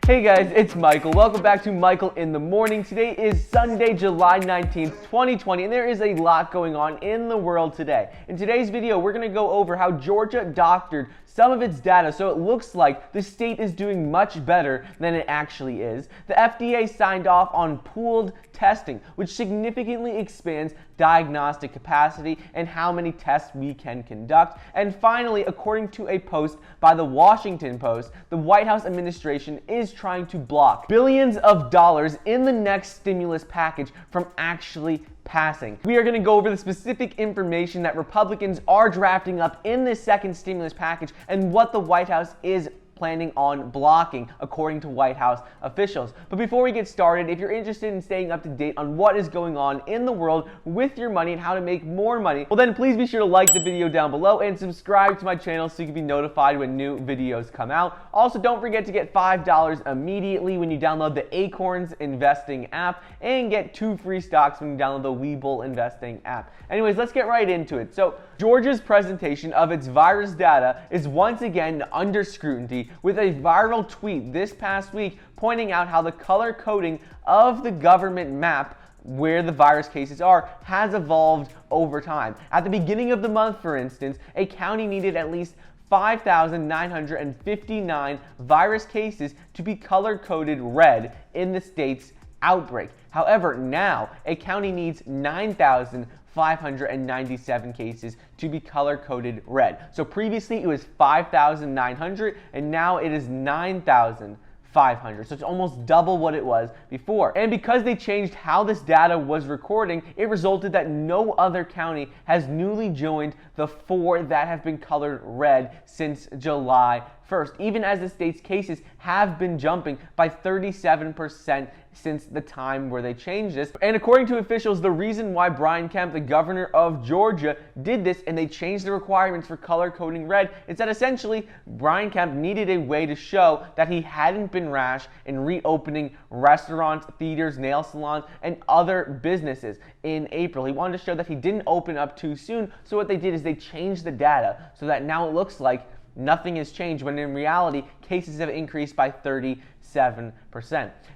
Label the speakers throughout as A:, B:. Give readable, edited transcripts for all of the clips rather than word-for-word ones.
A: Hey guys, it's Michael. Welcome back to Michael in the Morning. Today is Sunday, July 19th, 2020, and there is a lot going on in the world today. In today's video, we're going to go over how Georgia doctored some of its data so it looks like the state is doing much better than it actually is. The FDA signed off on pooled testing, which significantly expands diagnostic capacity and how many tests we can conduct. And finally, according to a post by the Washington Post, the White House administration is trying to block billions of dollars in the next stimulus package from actually passing. We are going to go over the specific information that Republicans are drafting up in this second stimulus package and what the White House is planning on blocking, according to White House officials. But before we get started, if you're interested in staying up to date on what is going on in the world with your money and how to make more money, well then please be sure to like the video down below and subscribe to my channel so you can be notified when new videos come out. Also, don't forget to get $5 immediately when you download the Acorns Investing app and get 2 free stocks when you download the Webull Investing app. Anyways, let's get right into it. So, Georgia's presentation of its virus data is once again under scrutiny, with a viral tweet this past week pointing out how the color coding of the government map where the virus cases are has evolved over time. At the beginning of the month, for instance, a county needed at least 5,959 virus cases to be color-coded red in the state's outbreak. However, now a county needs 9,597 cases to be color-coded red. So previously it was 5,900 and now it is 9,500. So it's almost double what it was before. And because they changed how this data was recording, it resulted that no other county has newly joined the 4 that have been colored red since July 1st, even as the state's cases have been jumping by 37% since the time where they changed this. And according to officials, the reason why Brian Kemp, the governor of Georgia, did this and they changed the requirements for color coding red is that essentially Brian Kemp needed a way to show that he hadn't been rash in reopening restaurants, theaters, nail salons, and other businesses in April. He wanted to show that he didn't open up too soon, so what they did is they changed the data so that now it looks like nothing has changed, when in reality, cases have increased by 37%.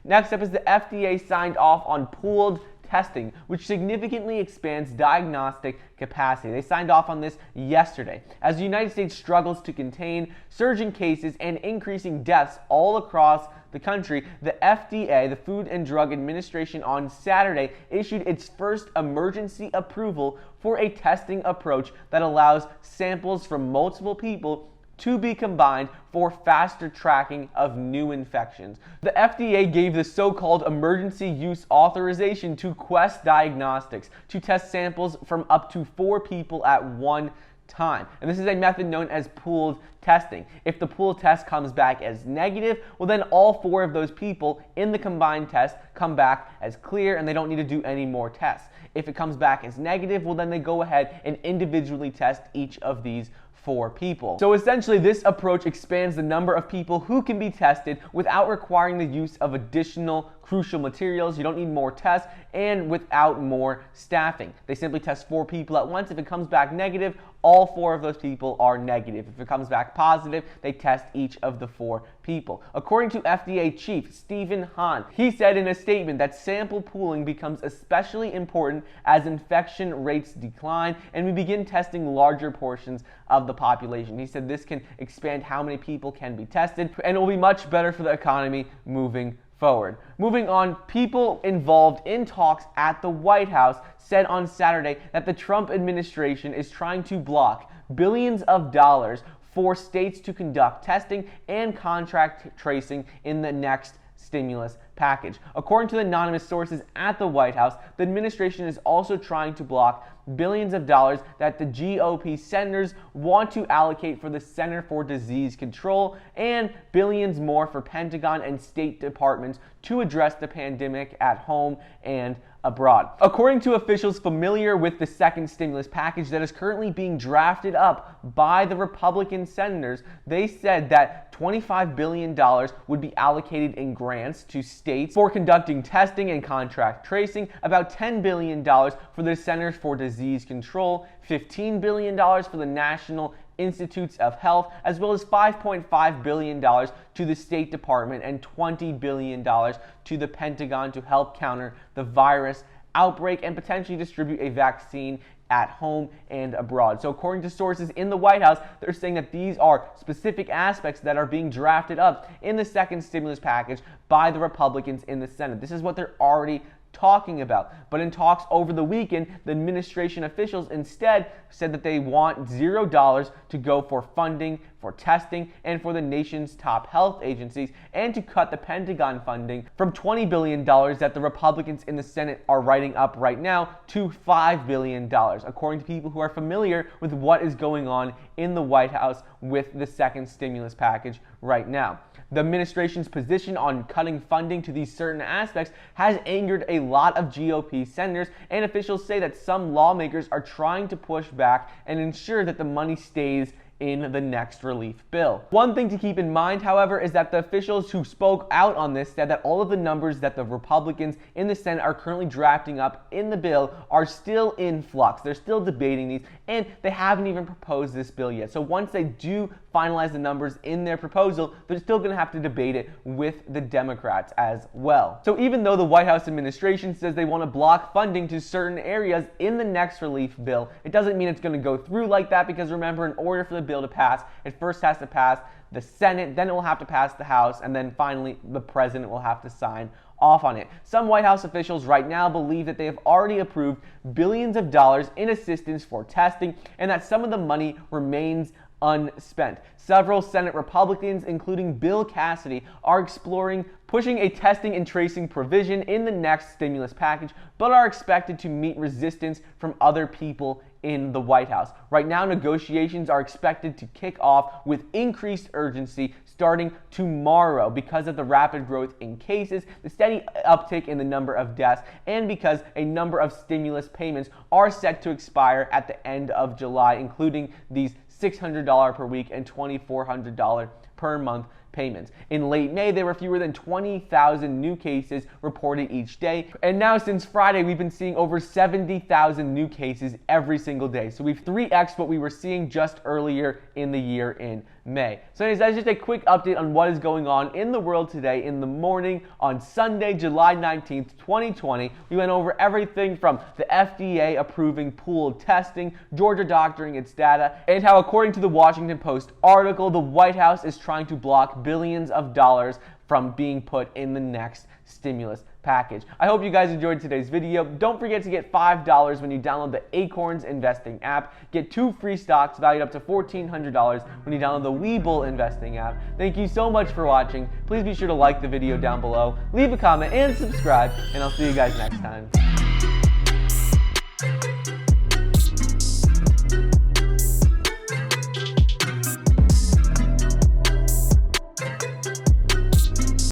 A: Next up is the FDA signed off on pooled testing, which significantly expands diagnostic capacity. They signed off on this yesterday. As the United States struggles to contain surging cases and increasing deaths all across the country, the FDA, the Food and Drug Administration, on Saturday issued its first emergency approval for a testing approach that allows samples from multiple people to be combined for faster tracking of new infections. The FDA gave the so-called emergency use authorization to Quest Diagnostics to test samples from up to 4 people at one time. And this is a method known as pooled testing. If the pooled test comes back as negative, well then all 4 of those people in the combined test come back as clear and they don't need to do any more tests. If it comes back as negative, well then they go ahead and individually test each of these 4 people. So essentially this approach expands the number of people who can be tested without requiring the use of additional crucial materials. You don't need more tests, and without more staffing. They simply test 4 people at once. If it comes back negative, all 4 of those people are negative. If it comes back positive, they test each of the 4 people. According to FDA Chief Stephen Hahn, he said in a statement that sample pooling becomes especially important as infection rates decline and we begin testing larger portions of the population. He said this can expand how many people can be tested and it will be much better for the economy moving forward. Moving on, people involved in talks at the White House said on Saturday that the Trump administration is trying to block billions of dollars for states to conduct testing and contract tracing in the next stimulus package. According to anonymous sources at the White House, the administration is also trying to block billions of dollars that the GOP senators want to allocate for the Center for Disease Control and billions more for Pentagon and state departments to address the pandemic at home and abroad. According to officials familiar with the second stimulus package that is currently being drafted up by the Republican senators, they said that $25 billion would be allocated in grants to states for conducting testing and contract tracing, about $10 billion for the Centers for Disease Control, $15 billion for the National institutes of health, as well as $5.5 billion to the State Department and $20 billion to the Pentagon to help counter the virus outbreak and potentially distribute a vaccine at home and abroad. So according to sources in the White House, they're saying that these are specific aspects that are being drafted up in the second stimulus package by the Republicans in the Senate. This is what they're already talking about. But in talks over the weekend, the administration officials instead said that they want $0 to go for funding, for testing, and for the nation's top health agencies, and to cut the Pentagon funding from $20 billion that the Republicans in the Senate are writing up right now to $5 billion, according to people who are familiar with what is going on in the White House with the second stimulus package right now. The administration's position on cutting funding to these certain aspects has angered a lot of GOP senators, and officials say that some lawmakers are trying to push back and ensure that the money stays in the next relief bill. One thing to keep in mind, however, is that the officials who spoke out on this said that all of the numbers that the Republicans in the Senate are currently drafting up in the bill are still in flux. They're still debating these, and they haven't even proposed this bill yet. So once they do finalize the numbers in their proposal, they're still going to have to debate it with the Democrats as well. So even though the White House administration says they want to block funding to certain areas in the next relief bill, it doesn't mean it's going to go through like that, because remember, in order for the bill to pass, it first has to pass the Senate, then it will have to pass the House, and then finally the president will have to sign off on it. Some White House officials right now believe that they have already approved billions of dollars in assistance for testing, and that some of the money remains unspent. Several Senate Republicans, including Bill Cassidy, are exploring pushing a testing and tracing provision in the next stimulus package, but are expected to meet resistance from other people in the White House. Right now, negotiations are expected to kick off with increased urgency starting tomorrow because of the rapid growth in cases, the steady uptick in the number of deaths, and because a number of stimulus payments are set to expire at the end of July, including these $600 per week and $2,400 per month payments. In late May, there were fewer than 20,000 new cases reported each day. And now since Friday, we've been seeing over 70,000 new cases every single day. So we've 3x'd what we were seeing just earlier in the year in May. So anyways, that's just a quick update on what is going on in the world today in the morning on Sunday, July 19th, 2020. We went over everything from the FDA approving pooled testing, Georgia doctoring its data, and how, according to the Washington Post article, the White House is trying to block billions of dollars from being put in the next stimulus package. I hope you guys enjoyed today's video. Don't forget to get $5 when you download the Acorns Investing app. Get 2 free stocks valued up to $1,400 when you download the Webull Investing app. Thank you so much for watching. Please be sure to like the video down below, leave a comment, and subscribe, and I'll see you guys next time.